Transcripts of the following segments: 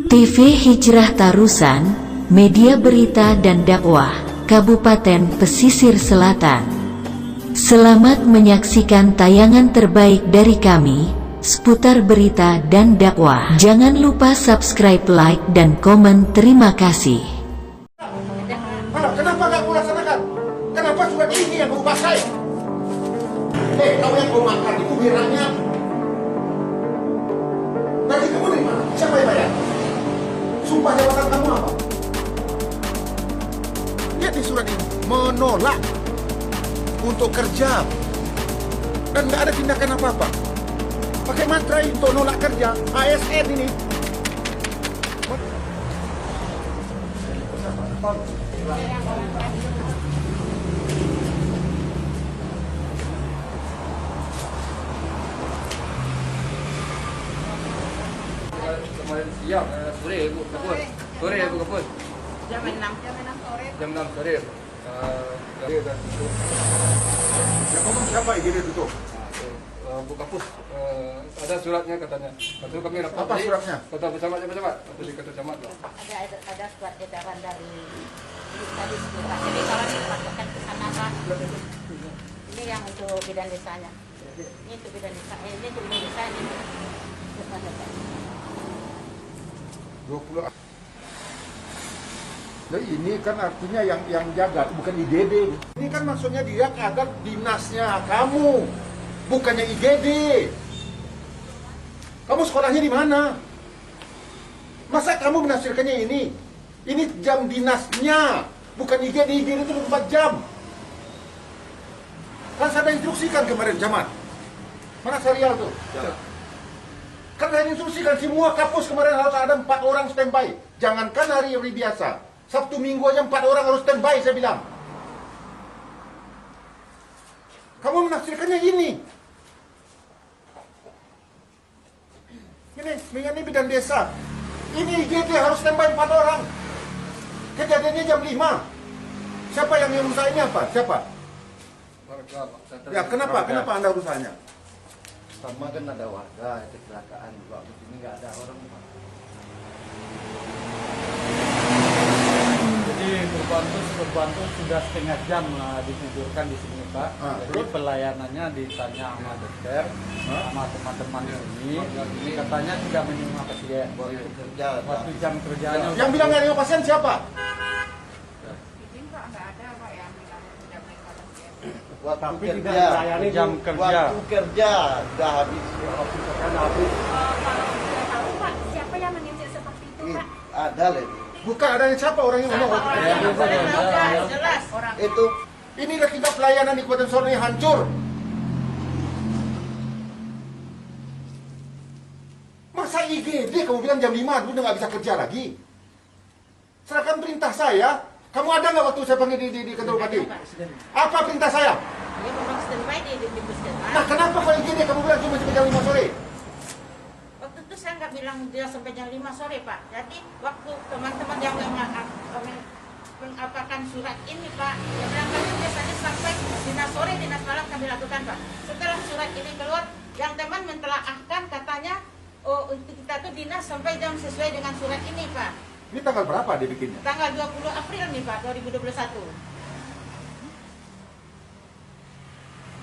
TV Hijrah Tarusan, media berita dan dakwah, Kabupaten Pesisir Selatan. Selamat menyaksikan tayangan terbaik dari kami, seputar berita dan dakwah. Jangan lupa subscribe, like, dan komen. Terima kasih. Kenapa nggak kau laksanakan? Kenapa surat ini yang kau pakai? Kau yang kau makan itu biranya. Gaji kamu dari mana? Siapa yang bayar? Sumpah jabatan kamu apa? Lihat di surat ini, menolak untuk kerja dan nggak ada tindakan apa-apa. Pakai mantra untuk nolak kerja, ASN ini. Kemarin siang, sore Bu Kapus. Sore Bu Kapus. Jam 6 sore. Jam 6 sore. Dia dah tutup. Yang ngomong siapa IGD tutup? Bu Kapus, ada suratnya katanya. Lepas kami dapat. Apa suratnya? Kata pecamat. Atau di kata camat lah. Ada surat edaran dari tadi Pak. Jadi kalau dilaporkan ke sana Pak. Ini yang untuk bidan desanya. Ini untuk bidan desa. Ini untuk bidan desa ini. 20. Nah, ini kan artinya yang jaga bukan IGD. Ini kan maksudnya dia agar dinasnya kamu, bukannya IGD. Kamu sekolahnya di mana? Masa kamu menafsirkannya ini? Ini jam dinasnya, bukan IGD. IGD itu 24 jam. Kan saya instruksikan kemarin Jamat. Mana serial tuh? Ya. Kan saya instruksikan semua kapus kemarin harus ada 4 orang standby. Jangankan hari-hari biasa, Sabtu Minggu aja 4 orang harus standby, saya bilang. Kamu menafsirkannya ini. Ini bidan desa. Ini IGD harus standby 4 orang. Kejadiannya jam 5. Siapa yang merusak ini apa? Siapa? Ya, kenapa Anda urusanya? Sama kan ada warga kecelakaan juga, di sini nggak ada orang. Jadi korban tuh sudah setengah jam ditidurkan di sini Pak. Jadi pelayanannya ditanya sama dokter, sama teman-teman di sini. Katanya tidak menerima pasien. Waktu jam kerjanya. Yang bilang nggak ada pasien siapa? Izin Pak nggak ada Pak yang bilang tidak menerima pasien. Waktu tidak kerja, melayani jam kerja. Waktu kerja sudah habis. Kalau sudah tahu Pak, siapa yang menginjil seperti itu Pak? Ada lagi. Bukan adanya siapa orang yang ngomong. Jelas orang Itu Inilah kita pelayanan di Kabupaten Sorong yang hancur. Masa IGD kamu bilang jam 5 udah nggak bisa kerja lagi? Serahkan perintah saya. Kamu ada nggak waktu saya panggil di kantor bupati? Apa perintah saya? dia memang standby di puskesmas. Nah, kenapa kalau IGD kamu bilang cuma sampai jam 5 sore? Waktu itu saya nggak bilang dia sampai jam 5 sore Pak. Jadi waktu teman-teman yang mengapakan surat ini Pak, dia bilang kami biasanya sampai dinas sore, dinas malam kami lakukan Pak. Setelah surat ini keluar, yang teman mentelaahkan katanya, oh kita tuh dinas sampai jam sesuai dengan surat ini Pak. Ini tanggal berapa dia bikinnya? Tanggal 20 April nih Pak, 2021.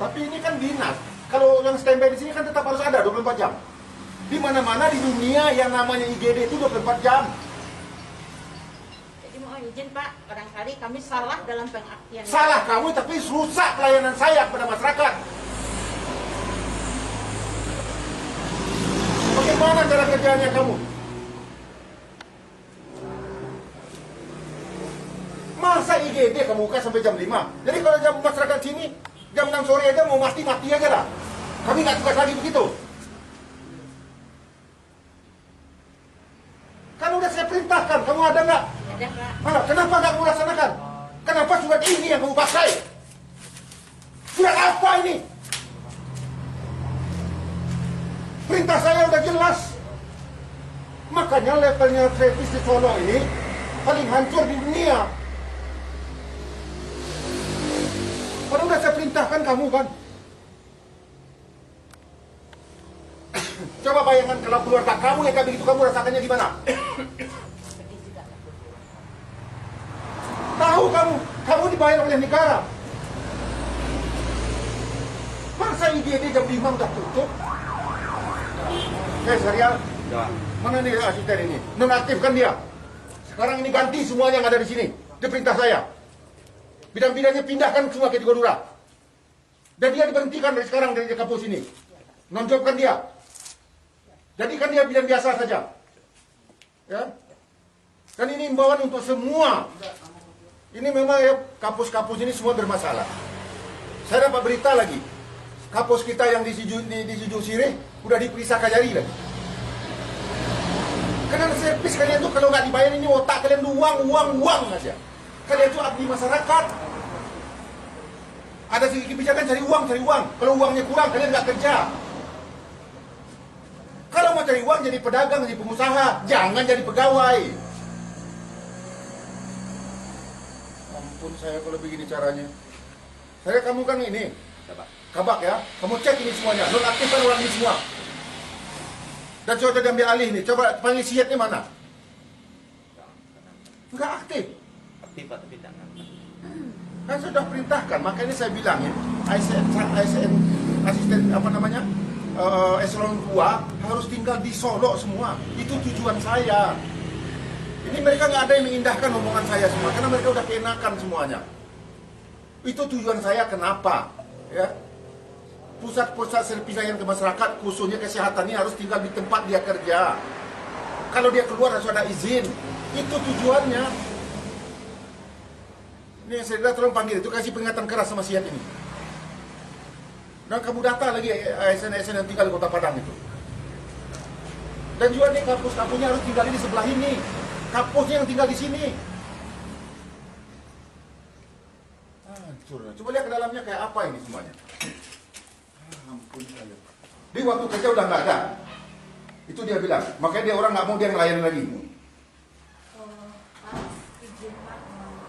Tapi ini kan dinas. Kalau yang standby di sini kan tetap harus ada 24 jam. Di mana-mana di dunia yang namanya IGD itu 24 jam. Jadi mohon izin Pak, barangkali kami salah dalam pengertian. Salah kamu tapi rusak pelayanan saya kepada masyarakat. Bagaimana cara kerjanya kamu? Masa IGD kamu buka sampai jam 5? Jadi kalau jam masyarakat sini, jam 6 sore aja mau mati aja lah. Kami nggak tugas lagi begitu. Kan udah saya perintahkan, kamu ada nggak? Ada Pak. Mana? Kenapa nggak kamu laksanakan? Kenapa surat ini yang kamu pakai? Surat apa ini? Perintah saya udah jelas. Makanya levelnya Travis di Solo ini paling hancur di dunia. Padahal udah saya perintahkan kamu kan. Coba bayangkan kalau keluarga kamu yang kayak begitu, kamu rasakannya gimana? dibayar oleh negara. Masa IGD jam 5 udah tutup? Serial? Ya. Mana nih asisten ini? Nonaktifkan dia. Sekarang ini ganti semuanya yang ada di sini. Dia perintah saya. Bidang-bidangnya pindahkan semua ke Tigodura. Dan dia diberhentikan dari sekarang dari kampus ini. Nonjolkan dia. Jadikan dia bidang biasa saja. Ya. Dan ini imbauan untuk semua. Ini memang ya, kampus-kampus ini semua bermasalah. Saya dapat berita lagi. Kampus kita yang di Siju Sirih udah diperiksa Kajari lagi. Karena servis kalian tuh kalau nggak dibayar ini otak kalian tuh uang aja. Kalian tuh abdi masyarakat. Ada kebijakan cari uang. Kalau uangnya kurang kalian nggak kerja. Kalau mau cari uang jadi pedagang, jadi pengusaha, jangan jadi pegawai. Ampun saya kalau begini caranya. Saya kamu kan ini, kabak ya, kamu cek ini semuanya, nonaktifkan orang ini semua. Dan coba diambil alih nih, coba panggil siatnya mana? Enggak aktif. Aktif Pak, tapi jangan. Kan sudah perintahkan, makanya saya bilangin, asisten apa namanya, eselon 2 harus tinggal di Solo semua. Itu tujuan saya. Ini mereka nggak ada yang mengindahkan omongan saya semua, karena mereka udah keenakan semuanya. Itu tujuan saya kenapa, ya? Pusat-pusat servis layanan ke masyarakat, khususnya kesehatan ini harus tinggal di tempat dia kerja. Kalau dia keluar harus ada izin. Itu tujuannya. Ini saya bilang tolong panggil itu, kasih peringatan keras sama siat ini. Dan kamu data lagi ASN-ASN yang tinggal di Kota Padang itu. Dan juga nih kampus-kampusnya harus tinggal di sebelah ini. Kampusnya yang tinggal di sini. Hancur. Coba lihat ke dalamnya kayak apa ini semuanya. Ampun saya. Di waktu kerja udah nggak ada. Itu dia bilang. Makanya dia orang nggak mau dia ngelayan lagi. Izin Pak,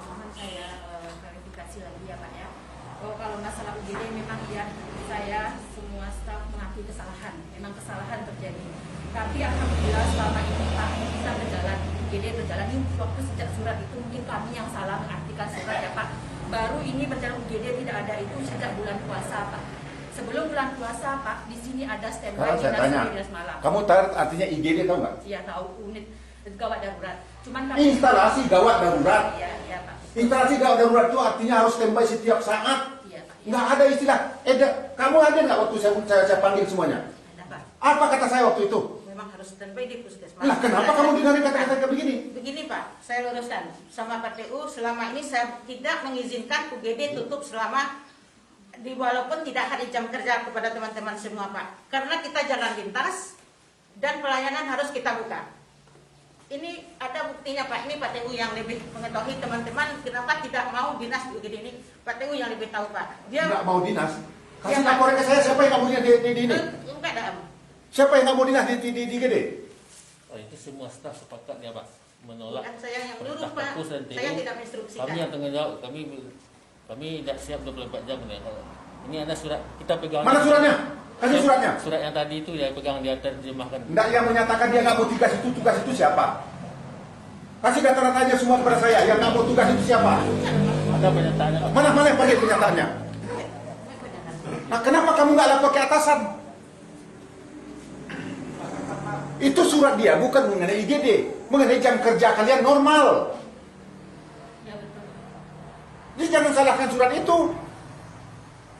mohon saya klarifikasi lagi ya Pak ya. Kalau masalah UGD memang ya saya semua staf mengakui kesalahan. Memang kesalahan terjadi. Tapi alhamdulillah selama ini Pak kita berjalan, UGD berjalan. Ini waktu sejak surat itu mungkin kami yang salah mengartikan surat ya Pak. Baru ini berjalan UGD tidak ada itu sejak bulan puasa Pak. Sebelum bulan puasa Pak, di sini ada standby dinas malam. Kamu tahu artinya IGD tahu nggak? Iya tahu, unit gawat darurat. Cuman kami Instalasi gawat darurat. Iya Pak. Instalasi gawat darurat itu artinya harus standby setiap saat. Iya Pak. Nggak ada istilah. Kamu ada nggak waktu saya panggil semuanya? Ada Pak. Apa kata saya waktu itu? Memang harus standby di puskesmas. Lah kenapa kamu dengarin kata-kata kayak begini? Begini Pak, saya luruskan sama Pak TU. Selama ini saya tidak mengizinkan UGD tutup selama walaupun tidak hari jam kerja kepada teman-teman semua Pak. Karena kita jalan lintas dan pelayanan harus kita buka. Ini ada buktinya Pak. Ini Pak TU yang lebih mengetahui teman-teman kenapa tidak mau dinas di UGD ini. Pak TU yang lebih tahu Pak. Dia Nggak mau dinas. Kasih Ya, Pak. laporan ke saya siapa yang nggak mau dinas di ini? enggak ada. Siapa yang nggak mau dinas di IGD? Oh, itu semua staf sepakat ya Pak menolak. Bukan saya yang perintah nyuruh Pak. kampus dan TU. Saya tidak menginstruksikan. Kami yang tanggung jawab. Kami tidak siap 24 jam nih. Ini ada surat kita pegang. Mana suratnya? Kasih suratnya. Surat yang tadi itu ya pegang dia terjemahkan. Nggak yang menyatakan dia nggak mau tugas itu siapa? Kasih data-datanya semua kepada saya. Yang nggak mau tugas itu siapa? Ada pernyataannya. Mana yang pakai pernyataannya? Nah, kenapa kamu nggak lapor ke atasan? Itu surat dia, bukan mengenai IGD, mengenai jam kerja kalian normal. Ya betul. Jadi jangan salahkan surat itu.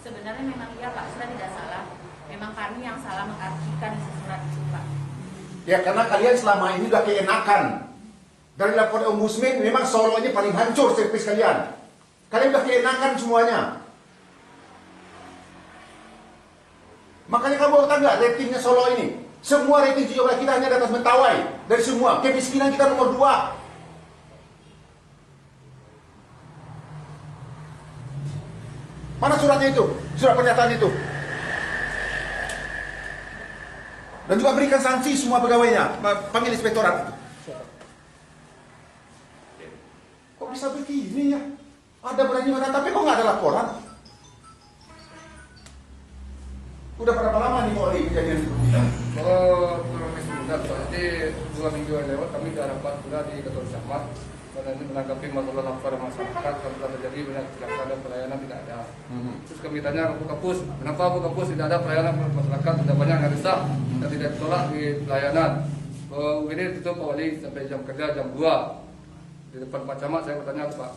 Sebenarnya memang iya Pak, surat tidak salah. Memang kami yang salah mengartikan isi surat itu Pak. Ya karena kalian selama ini udah keenakan. Dari laporan Ombudsman memang Solo ini paling hancur servis kalian. Kalian udah keenakan semuanya. Makanya kamu tahu nggak ratingnya Solo ini? Semua rating 17 kita hanya di atas Mentawai. Dari semua, kemiskinan kita nomor 2. Mana suratnya itu? Surat pernyataan itu. Dan juga berikan sanksi semua pegawainya. Panggil inspektorat itu. Kok bisa begini ya? Ada berani mana, tapi kok nggak ada laporan? Udah berapa lama nih Oli kejadian seperti ini? Kalau kurang lebih sebentar Pak, jadi 2 minggu yang lewat kami sudah rapat sudah di Ketua Camat. karena ini menanggapi masalah laporan masyarakat kalau terjadi banyak kecelakaan dan pelayanan tidak ada. Terus kami tanya ke Bu Kapus, kenapa Bu Kapus tidak ada pelayanan masyarakat, sudah banyak yang rusak dan tidak ditolak di pelayanan. Ini tutup Pak Wali sampai jam kerja jam 2. Di depan Pak Camat saya bertanya Pak.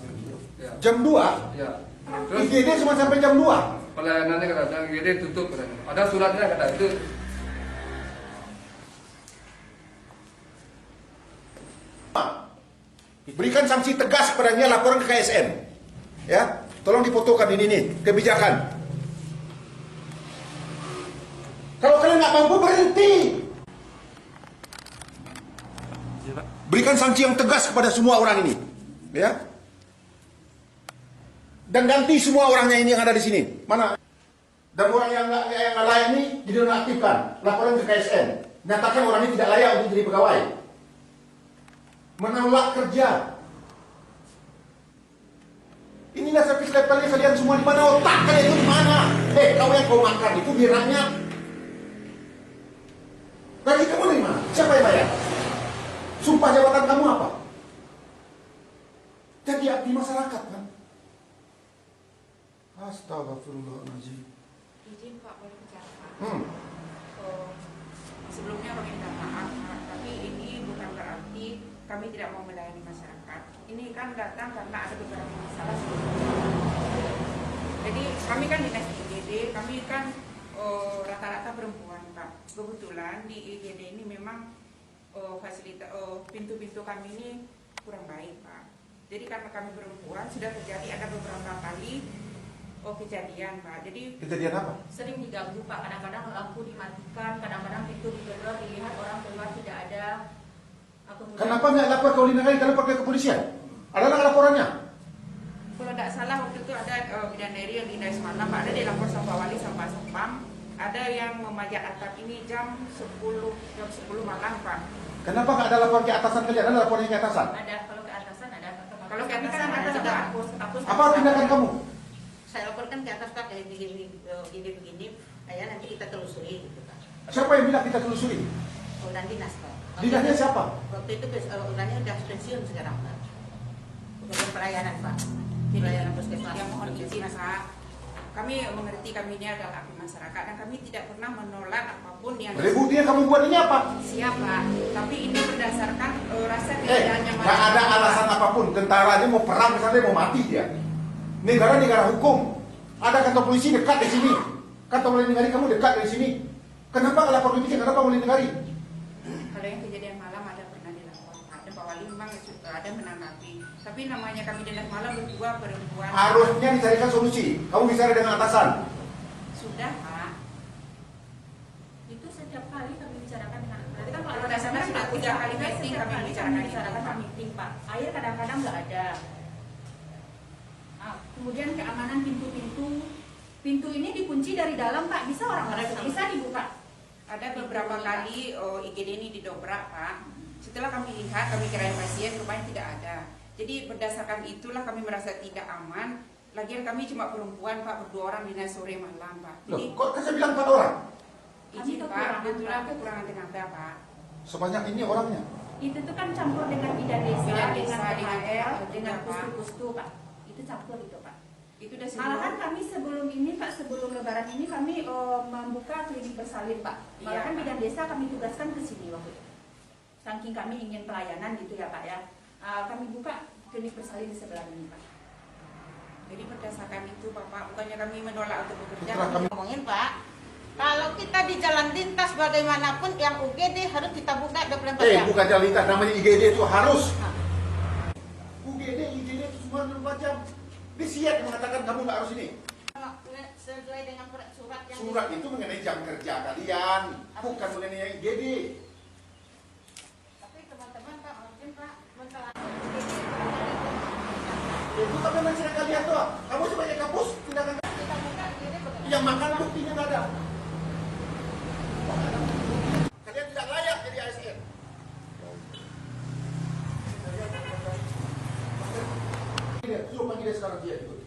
Ya. Jam 2? Ya. Terus IGD cuma sampai jam 2? pelayanannya kata IGD tutup katanya. Ada suratnya kata itu. Berikan sanksi tegas kepadanya, laporan ke KSN. Ya, tolong difotokan ini nih kebijakan. Kalau kalian nggak mampu berhenti. Berikan sanksi yang tegas kepada semua orang ini, ya. Dan ganti semua orangnya ini yang ada di sini. Mana? Dan orang yang nggak layak ini dinonaktifkan. Laporan ke KSN. Nyatakan orang ini tidak layak untuk jadi pegawai. Menolak kerja. Inilah servis levelnya kalian semua di mana, otak kalian itu di mana? Kau yang kau makan itu biranya. Gaji kamu dari mana? Siapa yang bayar? Sumpah jabatan kamu apa? Jadi abdi masyarakat kan? Astagfirullahaladzim. Izin Pak, boleh bicara Pak? Sebelumnya kami minta maaf Pak, tapi ini bukan berarti kami tidak mau melayani masyarakat. Ini kan datang karena ada beberapa masalah sebelumnya. Jadi kami kan dinas IGD, kami kan rata-rata perempuan Pak. Kebetulan di IGD ini memang fasilitas pintu-pintu kami ini kurang baik Pak. Jadi karena kami perempuan sudah terjadi ada beberapa kali kejadian Pak. Jadi kejadian apa? sering diganggu Pak. Kadang-kadang lampu dimatikan, kadang-kadang pintu digedor, dilihat orang keluar tidak ada. Kemudian, kenapa nggak lapor ke Ulinagari? Kenapa ke kepolisian? Ada nggak laporannya? kalau tidak salah waktu itu ada bidadari yang di Desa Malam Pak, ada dilapor sama Pak Wali sama Sampam. Ada yang memajak atap ini jam 10 malam Pak. Kenapa nggak ada laporan ke atasan kalian? Ada laporannya ke atasan? Ada, kalau ke atasan ada. Kalau ke atasan ada juga hapus. Apa tindakan kamu? Saya laporkan ke atas Pak, kayak begini, ya nanti kita telusuri gitu Pak. Siapa yang bilang kita telusuri? Urusan dinas Pak. Dinasnya siapa? Waktu itu urusannya udah pensiun sekarang Pak. Bukan pelayanan Pak. Pelayanan puskesmas. Yang mohon izin Pak. Kami mengerti kami ini adalah abdi masyarakat dan kami tidak pernah menolak apapun yang Buktinya kamu buat ini apa? siap Pak. Tapi ini berdasarkan rasa keadilannya Nggak ada alasan apapun. Tentara ini mau perang misalnya mau mati dia. Negara hukum. Ada kantor polisi dekat di sini. Kantor Ulinagari kamu dekat dari sini. Kenapa nggak lapor polisi? Kenapa Ulinagari? Kalau yang kejadian malam ada pernah dilapor Pak. Dan Pak Wali memang ada menanggapi. Tapi namanya kami dinas malam berdua perempuan. Harusnya dicarikan solusi. Kamu bicara dengan atasan. Sudah Pak. Itu setiap kali kami bicarakan dengan, berarti kan Kalau dasarnya sudah 3 kali meeting kami bicarakan meeting Pak. Air kadang-kadang nggak ada. Kemudian keamanan pintu ini dikunci dari dalam Pak. Bisa orang bisa dibuka. Ada beberapa kali IGD ini didobrak Pak. Setelah kami lihat, kami kirain pasien, rupanya tidak ada. Jadi berdasarkan itulah kami merasa tidak aman. Lagian kami cuma perempuan Pak, berdua orang dinas sore malam Pak. Jadi Loh, kok saya bilang 4 orang? izin Pak, kebetulan kekurangan tenaga Pak. Sebanyak ini orangnya. Itu tuh kan campur dengan bidan desa, Bidan dengan desa, dengan THR, THR, dengan Pak. pustu-pustu Pak. Itu campur itu Pak. Itu udah Malahan kami sebelum ini Pak, sebelum lebaran ini kami membuka klinik bersalin Pak. Malahan Iya, Pak. bidan desa kami tugaskan ke sini waktu itu. Saking kami ingin pelayanan gitu ya Pak ya. Kami buka klinik bersalin di sebelah ini Pak. Jadi berdasarkan itu Bapak, bukannya kami menolak untuk bekerja. Putra kami- Ngomongin Pak, kalau kita di jalan lintas bagaimanapun yang UGD harus kita buka 24 jam. Bukan jalan lintas, namanya IGD itu harus. IGD itu semua 24 jam. Disiat mengatakan kamu nggak harus ini. Sesuai dengan surat yang Surat itu mengenai jam kerja kalian, bukan mengenai IGD. Tapi teman-teman Pak, mungkin Pak mentelaah Itu kan memang sudah kalian tuh. Kamu sebagai kampus tindakan kita buka UGD bekerja. yang makan buktinya nggak ada. Kalian tidak layak jadi ASN. Suruh panggil dia sekarang dia ikut.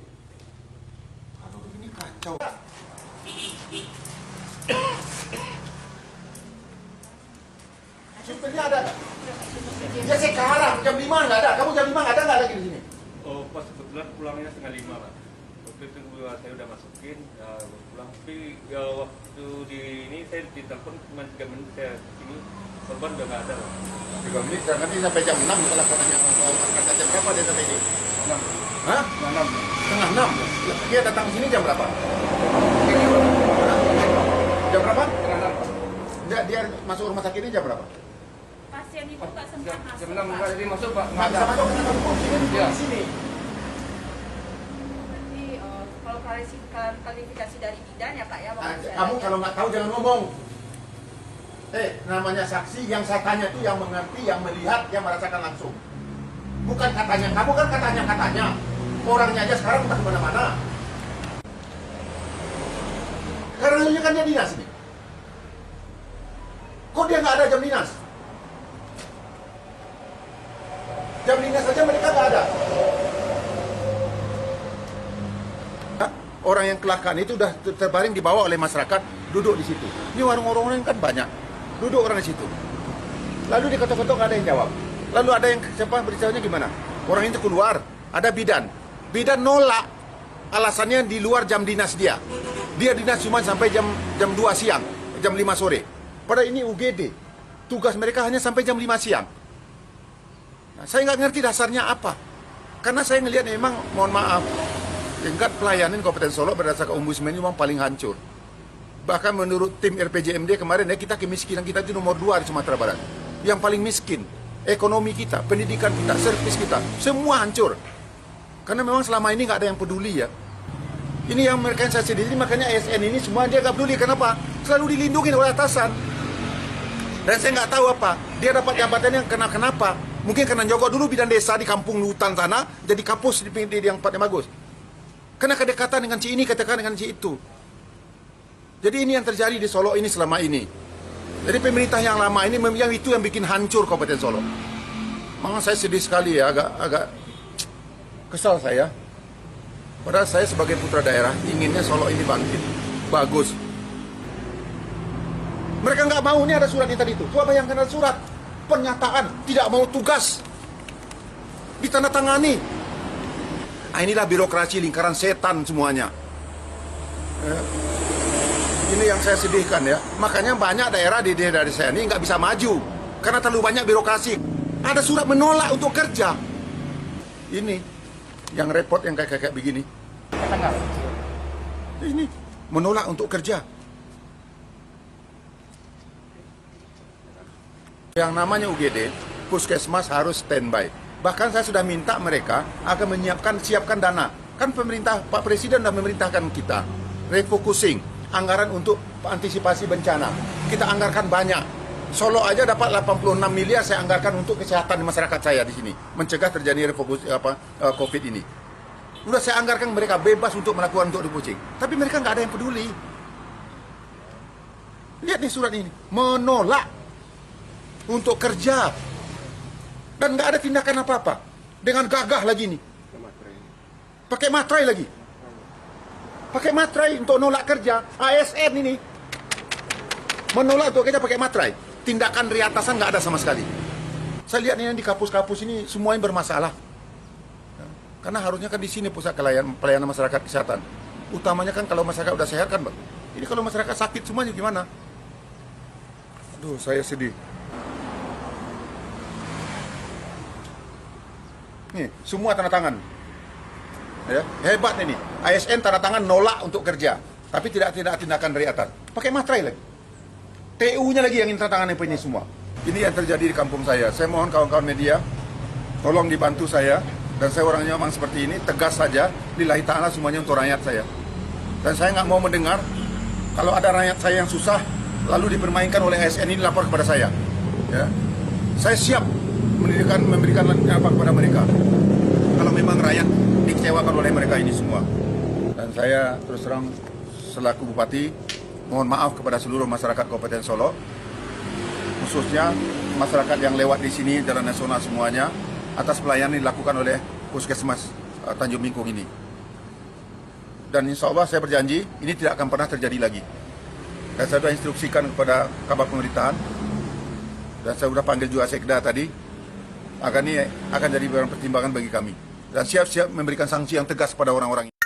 Aduh ini kacau. Supirnya ada nggak? Ya sekarang jam 5 nggak ada. Kamu jam 5 ada nggak lagi di sini? Oh, pas kebetulan pulangnya setengah 5 Pak. Waktu itu saya udah masukin, ya pulang. Tapi ya waktu di ini saya ditelepon cuma 3 menit saya sini, korban udah nggak ada Pak. 3 menit, nanti sampai jam 6 kalau katanya masyarakat jam berapa dia sampai ini? 6. Hah? 6. Setengah 6. Dia datang ke sini jam berapa? Jam berapa? Setengah 6. Dia masuk rumah sakit ini jam berapa? Pasien itu nggak sempat masuk. Jam 6 enggak jadi masuk Pak. Nggak bisa masuk karena kamu Iya. di sini. Berarti kalau klarifikasi dari bidan ya Pak ya. Kamu kalau nggak tahu jangan ngomong. Namanya saksi yang saya tanya itu yang mengerti, yang melihat, yang merasakan langsung. Bukan katanya, kamu kan katanya. Orangnya aja sekarang entah kemana-mana. Karena kan dia dinas ini. Kok dia nggak ada jam dinas? Jam dinas saja mereka nggak ada. Orang yang kecelakaan itu udah terbaring dibawa oleh masyarakat, duduk di situ. Ini warung-warung kan banyak, duduk orang di situ. Lalu diketok-ketok nggak ada yang jawab. Lalu ada yang siapa beritanya gimana? Orang itu keluar, ada bidan. Bidan nolak, alasannya di luar jam dinas dia. Dia dinas cuma sampai jam 2 siang, jam 5 sore. Padahal ini UGD, tugas mereka hanya sampai jam 5 siang. Nah, saya nggak ngerti dasarnya apa. Karena saya ngelihat memang, mohon maaf, tingkat pelayanan Kabupaten Solo berdasarkan Ombudsman ini memang paling hancur. Bahkan menurut tim RPJMD kemarin kita kemiskinan kita itu nomor 2 di Sumatera Barat. Yang paling miskin, ekonomi kita, pendidikan kita, servis kita, semua hancur. Karena memang selama ini nggak ada yang peduli ya. Ini yang mereka yang saya sedih, makanya ASN ini semua dia nggak peduli. Kenapa? Selalu dilindungi oleh atasan. Dan saya nggak tahu apa, dia dapat jabatan yang kenapa? Mungkin karena nyogok dulu bidan desa di kampung hutan sana, jadi kapus di yang tempatnya bagus. Karena kedekatan dengan si ini, kedekatan dengan si itu. Jadi ini yang terjadi di Solo ini selama ini. Jadi pemerintah yang lama ini yang itu yang bikin hancur Kabupaten Solo. Memang saya sedih sekali ya, agak kesal saya. Padahal saya sebagai putra daerah inginnya Solo ini bangkit, bagus. Mereka nggak mau, ini ada surat yang tadi itu. Coba bayangkan ada surat pernyataan tidak mau tugas ditandatangani. Nah, inilah birokrasi lingkaran setan semuanya. Ini yang saya sedihkan ya. Makanya banyak daerah di daerah saya ini nggak bisa maju karena terlalu banyak birokrasi. Ada surat menolak untuk kerja. Ini yang repot yang kayak begini. Ini menolak untuk kerja. Yang namanya UGD, puskesmas harus standby. Bahkan saya sudah minta mereka akan siapkan dana. Kan pemerintah, Pak Presiden sudah memerintahkan kita refocusing anggaran untuk antisipasi bencana. Kita anggarkan banyak. Solo aja dapat 86 miliar saya anggarkan untuk kesehatan masyarakat saya di sini, mencegah terjadi COVID ini. Udah saya anggarkan mereka bebas untuk melakukan untuk refocusing. Tapi mereka nggak ada yang peduli. Lihat nih surat ini, menolak untuk kerja dan nggak ada tindakan apa-apa dengan gagah lagi nih, pakai materai lagi, pakai materai untuk nolak kerja. ASN ini menolak untuk kerja pakai materai, tindakan dari atasan nggak ada sama sekali. Saya lihat ini di kapus-kapus ini semuanya bermasalah, karena harusnya kan di sini pusat pelayanan masyarakat kesehatan. Utamanya kan kalau masyarakat udah sehat kan, Bang. Ini kalau masyarakat sakit semuanya gimana? Aduh, saya sedih. Nih, semua tanda tangan. Ya, hebat ini. ASN tanda tangan nolak untuk kerja, tapi tidak tindakan dari atas. Pakai materai lagi. TU-nya lagi yang tanda tangan ini semua. Ini yang terjadi di kampung saya. Saya mohon kawan-kawan media, tolong dibantu saya. Dan saya orangnya memang seperti ini, tegas saja. Lillahi ta'ala semuanya untuk rakyat saya. Dan saya nggak mau mendengar kalau ada rakyat saya yang susah, lalu dipermainkan oleh ASN ini lapor kepada saya. Ya. Saya siap memberikan apa kepada mereka kalau memang rakyat dikecewakan oleh mereka ini semua. Dan saya terus terang selaku bupati mohon maaf kepada seluruh masyarakat Kabupaten Solo, khususnya masyarakat yang lewat di sini jalan nasional semuanya, atas pelayanan yang dilakukan oleh Puskesmas Tanjung Bingkung ini. Dan insya Allah saya berjanji ini tidak akan pernah terjadi lagi. Dan saya sudah instruksikan kepada kabar pemerintahan, dan saya sudah panggil juga sekda tadi, akan jadi barang pertimbangan bagi kami dan siap-siap memberikan sanksi yang tegas pada orang-orang ini.